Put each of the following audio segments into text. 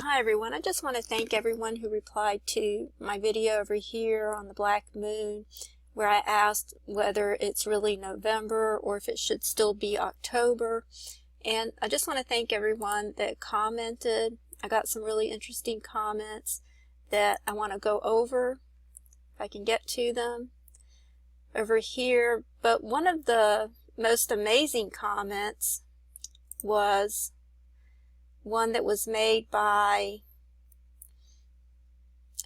Hi everyone, I just want to thank everyone who replied to my video over here on the black moon where I asked whether it's really November or if it should still be October. And I just want to thank everyone that commented. I got some really interesting comments that I want to go over if I can get to them over here. But one of the most amazing comments was one that was made by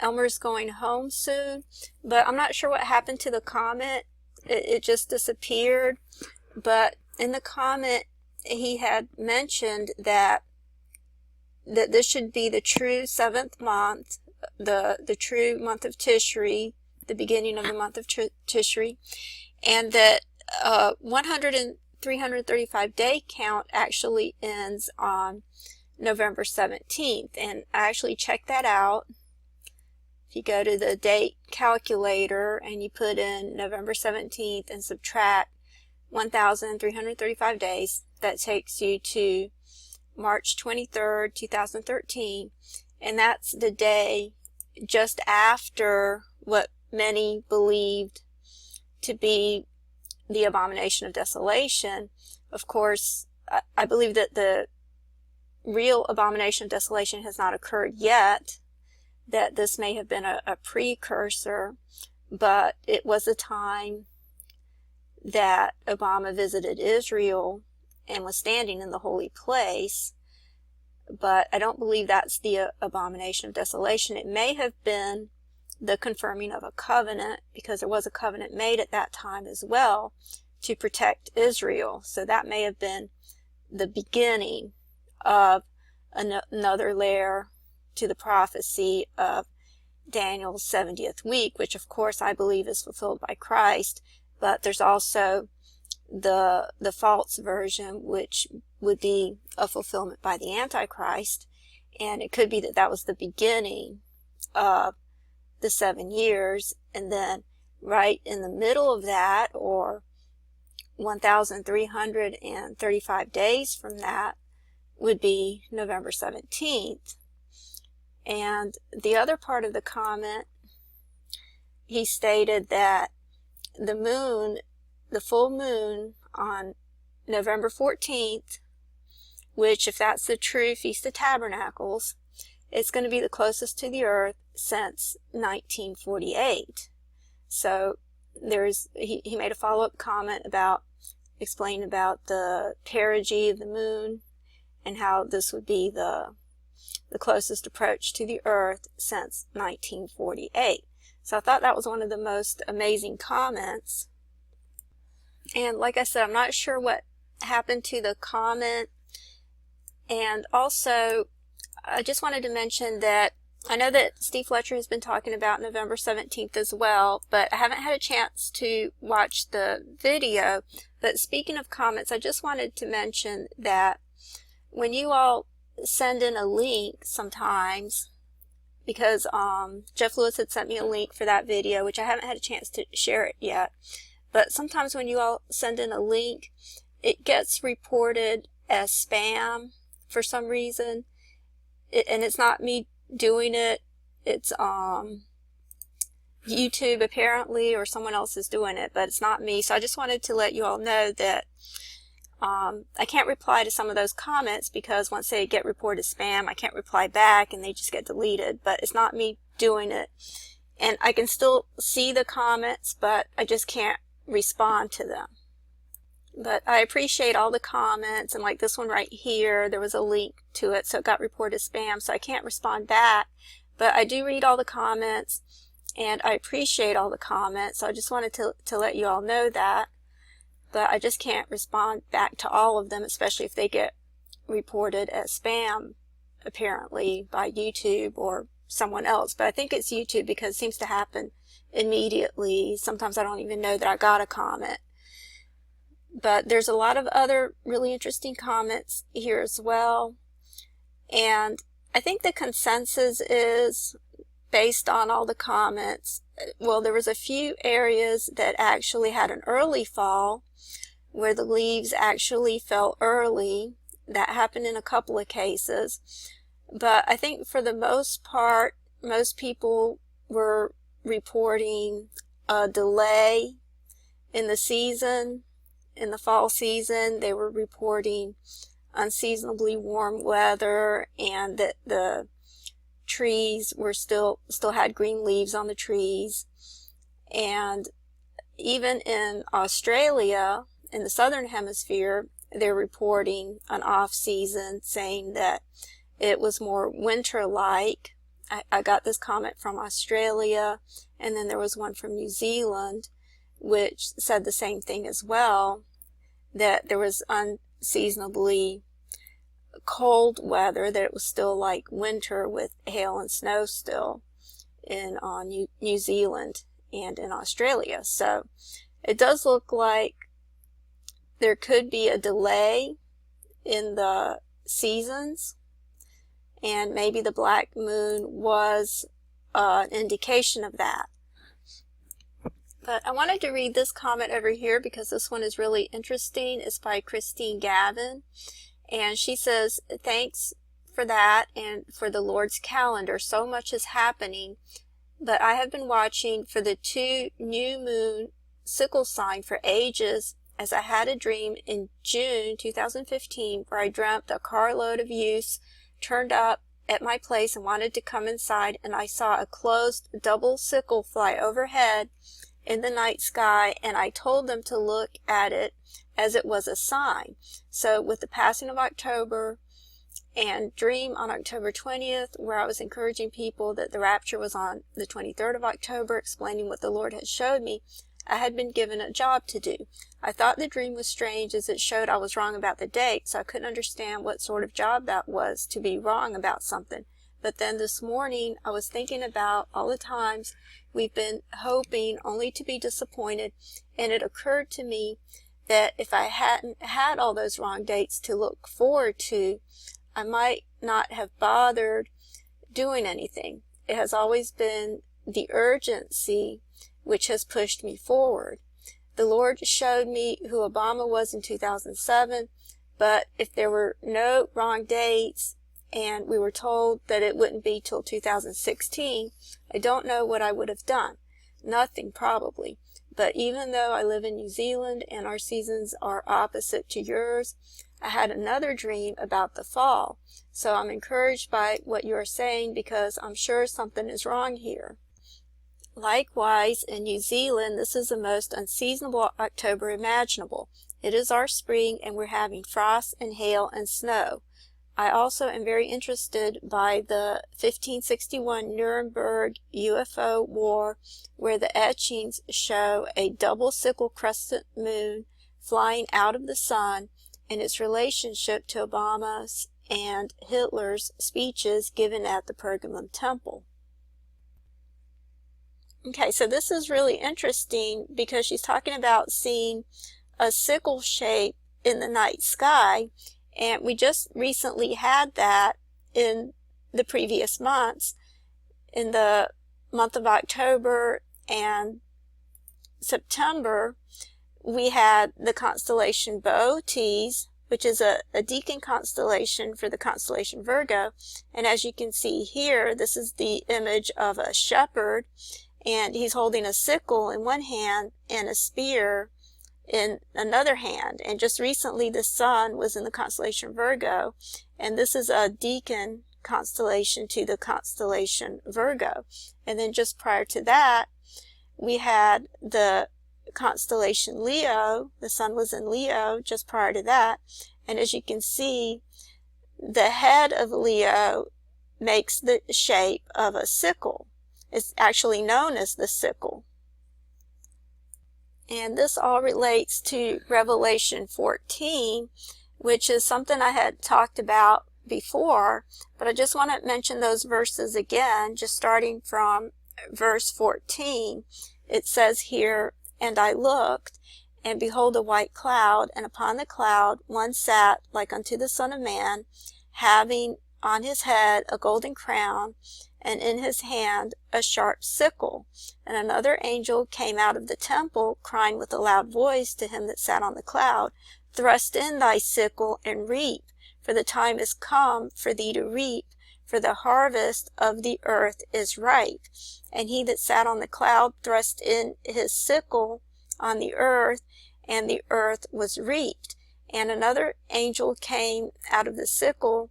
Elmer's Going Home Soon, but I'm not sure what happened to the comment. It just disappeared. But in the comment he had mentioned that this should be the true 7th month, the true month of Tishri, the beginning of the month of Tishri, and that 335 day count actually ends on November 17th, and I actually checked that out. If you go to the date calculator and you put in November 17th and subtract 1,335 days, that takes you to March 23rd, 2013, and that's the day just after what many believed to be the abomination of desolation. Of course, I believe that the real abomination of desolation has not occurred yet, that this may have been a precursor, but it was a time that Obama visited Israel and was standing in the holy place. But I don't believe that's the abomination of desolation. It may have been the confirming of a covenant, because there was a covenant made at that time as well to protect Israel. So that may have been the beginning of another layer to the prophecy of Daniel's 70th week, which of course I believe is fulfilled by Christ. But there's also the false version, which would be a fulfillment by the Antichrist, and it could be that that was the beginning of the 7 years, and then right in the middle of that, or 1,335 days from that, would be November 17th. And the other part of the comment, he stated that the moon, the full moon on November 14th, which if that's the true Feast of Tabernacles, it's going to be the closest to the earth since 1948. So he made a follow-up comment about explaining about the perigee of the moon and how this would be the closest approach to the earth since 1948. So I thought that was one of the most amazing comments. And like I said, I'm not sure what happened to the comment. And also, I just wanted to mention that I know that Steve Fletcher has been talking about November 17th as well, but I haven't had a chance to watch the video. But speaking of comments, I just wanted to mention that when you all send in a link sometimes, because Jeff Lewis had sent me a link for that video, which I haven't had a chance to share it yet, but sometimes when you all send in a link, it gets reported as spam for some reason, and it's not me doing it, it's YouTube apparently, or someone else is doing it, but it's not me. So I just wanted to let you all know that I can't reply to some of those comments, because once they get reported as spam, I can't reply back and they just get deleted. But it's not me doing it, and I can still see the comments, but I just can't respond to them. But I appreciate all the comments, and like this one right here, there was a link to it, so it got reported as spam, so I can't respond back. But I do read all the comments, and I appreciate all the comments, so I just wanted to let you all know that. But I just can't respond back to all of them, especially if they get reported as spam, apparently, by YouTube or someone else. But I think it's YouTube, because it seems to happen immediately. Sometimes I don't even know that I got a comment. But there's a lot of other really interesting comments here as well. And I think the consensus is, based on all the comments, well, there was a few areas that actually had an early fall, where the leaves actually fell early. That happened in a couple of cases. But I think for the most part, most people were reporting a delay in the season. In the fall season, they were reporting unseasonably warm weather, and that the trees were still had green leaves on the trees. And even in Australia, in the southern hemisphere, they're reporting an off season, saying that it was more winter-like. I got this comment from Australia, and then there was one from New Zealand which said the same thing as well, that there was unseasonably cold weather, that it was still like winter with hail and snow still in New Zealand and in Australia. So it does look like there could be a delay in the seasons, and maybe the black moon was an indication of that. But I wanted to read this comment over here because this one is really interesting. It's by Christine Gavin, and she says, thanks for that and for the Lord's calendar. So much is happening, but I have been watching for the 2 new moon sickle sign for ages, as I had a dream in June 2015 where I dreamt a carload of youths turned up at my place and wanted to come inside, and I saw a closed double sickle fly overhead in the night sky, and I told them to look at it as it was a sign. So with the passing of October and dream on October 20th, where I was encouraging people that the rapture was on the 23rd of October, explaining what the Lord had showed me, I had been given a job to do. I thought the dream was strange as it showed I was wrong about the date, so I couldn't understand what sort of job that was, to be wrong about something. But then this morning, I was thinking about all the times we've been hoping only to be disappointed, and it occurred to me that if I hadn't had all those wrong dates to look forward to, I might not have bothered doing anything. It has always been the urgency which has pushed me forward. The Lord showed me who Obama was in 2007, but if there were no wrong dates and we were told that it wouldn't be till 2016, I don't know what I would have done. Nothing, probably. But even though I live in New Zealand and our seasons are opposite to yours, I had another dream about the fall. So I'm encouraged by what you are saying, because I'm sure something is wrong here. Likewise, in New Zealand, this is the most unseasonable October imaginable. It is our spring, and we're having frost and hail and snow. I also am very interested by the 1561 Nuremberg UFO war, where the etchings show a double sickle crescent moon flying out of the sun, and its relationship to Obama's and Hitler's speeches given at the Pergamum Temple. Okay, so this is really interesting because she's talking about seeing a sickle shape in the night sky, and we just recently had that in the previous months. In the month of October and September, we had the constellation Bootes, which is a deacon constellation for the constellation Virgo. And as you can see here, this is the image of a shepherd, and he's holding a sickle in one hand and a spear in another hand. And just recently the sun was in the constellation Virgo, and this is a deacon constellation to the constellation Virgo. And then just prior to that, we had the constellation Leo. The sun was in Leo just prior to that, and as you can see, the head of Leo makes the shape of a sickle. It's actually known as the sickle. And this all relates to Revelation 14, which is something I had talked about before, but I just want to mention those verses again, just starting from verse 14. It says here, "And I looked, and behold a white cloud, and upon the cloud one sat like unto the Son of Man, having on his head a golden crown, and in his hand a sharp sickle. And another angel came out of the temple, crying with a loud voice to him that sat on the cloud, Thrust in thy sickle, and reap, for the time is come for thee to reap, for for the harvest of the earth is ripe. And he that sat on the cloud thrust in his sickle on the earth, and the earth was reaped. And another angel came out of the sickle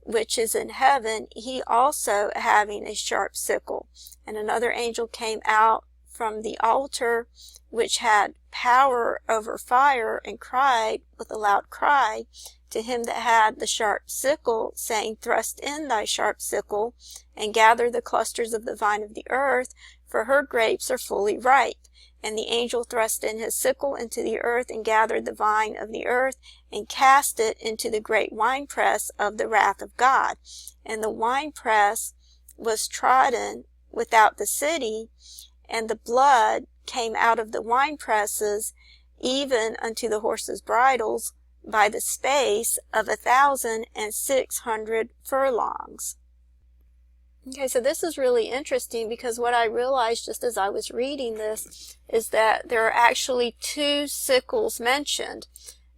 which is in heaven, he also having a sharp sickle. And another angel came out from the altar which had power over fire, and cried with a loud cry to him that had the sharp sickle, saying, Thrust in thy sharp sickle, and gather the clusters of the vine of the earth, for her grapes are fully ripe. And the angel thrust in his sickle into the earth, and gathered the vine of the earth, and cast it into the great winepress of the wrath of God. And the winepress was trodden without the city, and the blood came out of the winepresses, even unto the horses' bridles, by the space of 1,600 furlongs. Okay, so this is really interesting, because what I realized just as I was reading this is that there are actually two sickles mentioned.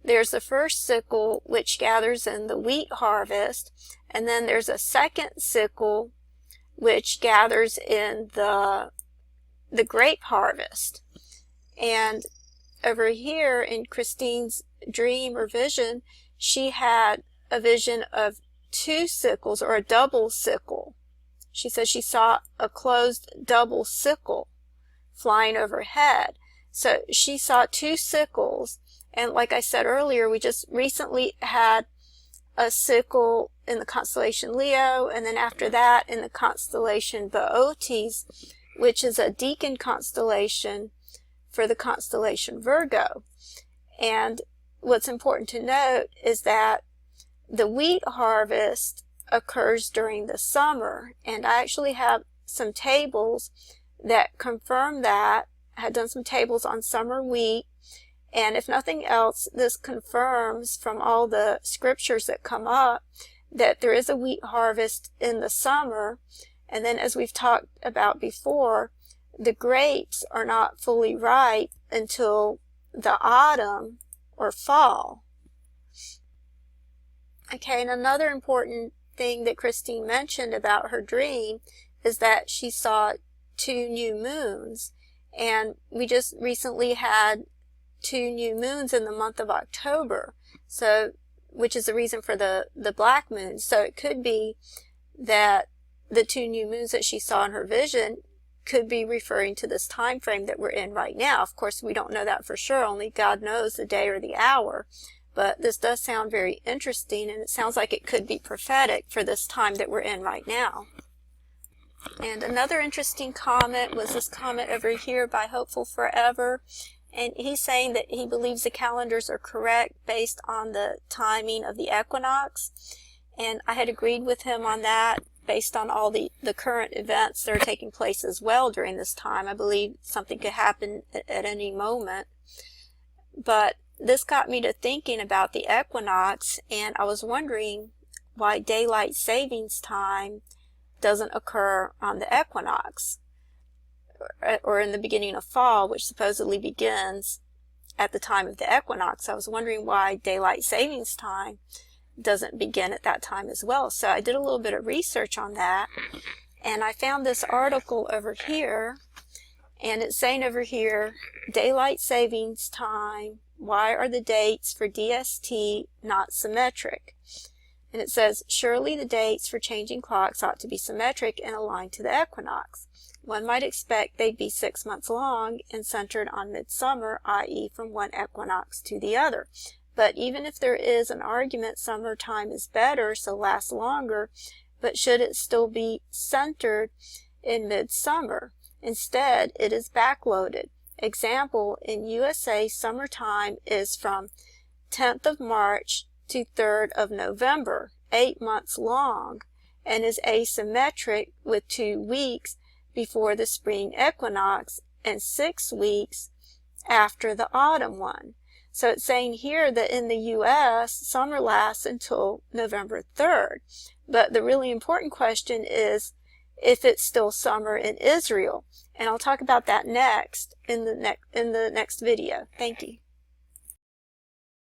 There's the first sickle, which gathers in the wheat harvest, and then there's a second sickle, which gathers in the grape harvest. And over here in Christine's dream or vision, she had a vision of two sickles, or a double sickle. She says she saw a closed double sickle flying overhead. So she saw two sickles, and like I said earlier, we just recently had a sickle in the constellation Leo, and then after that in the constellation Boötes, which is a deacon constellation for the constellation Virgo. And what's important to note is that the wheat harvest occurs during the summer, and I actually have some tables that confirm that. I had done some tables on summer wheat, and if nothing else, this confirms from all the scriptures that come up that there is a wheat harvest in the summer. And then, as we've talked about before, the grapes are not fully ripe until the autumn or fall. Okay, and another important thing that Christine mentioned about her dream is that she saw two new moons, and we just recently had two new moons in the month of October, so which is the reason for the black moon. So it could be that the two new moons that she saw in her vision could be referring to this time frame that we're in right now. Of course, we don't know that for sure. Only God knows the day or the hour. But this does sound very interesting, and it sounds like it could be prophetic for this time that we're in right now. And another interesting comment was this comment over here by Hopeful Forever. And he's saying that he believes the calendars are correct based on the timing of the equinox. And I had agreed with him on that based on all the current events that are taking place as well during this time. I believe something could happen at any moment. But this got me to thinking about the equinox, and I was wondering why daylight savings time doesn't occur on the equinox, or in the beginning of fall, which supposedly begins at the time of the equinox. I was wondering why daylight savings time doesn't begin at that time as well. So I did a little bit of research on that, and I found this article over here, and it's saying over here, daylight savings time, why are the dates for DST not symmetric? And it says, surely the dates for changing clocks ought to be symmetric and aligned to the equinox. One might expect they'd be 6 months long and centered on midsummer, i.e. from one equinox to the other. But even if there is an argument summertime is better, so lasts longer, but should it still be centered in midsummer? Instead, it is backloaded. Example, in USA, summertime is from 10th of March to 3rd of November, 8 months long, and is asymmetric with 2 weeks before the spring equinox and 6 weeks after the autumn one. So it's saying here that in the U.S., summer lasts until November 3rd. But the really important question is if it's still summer in Israel. And I'll talk about that next in the next video. Thank you.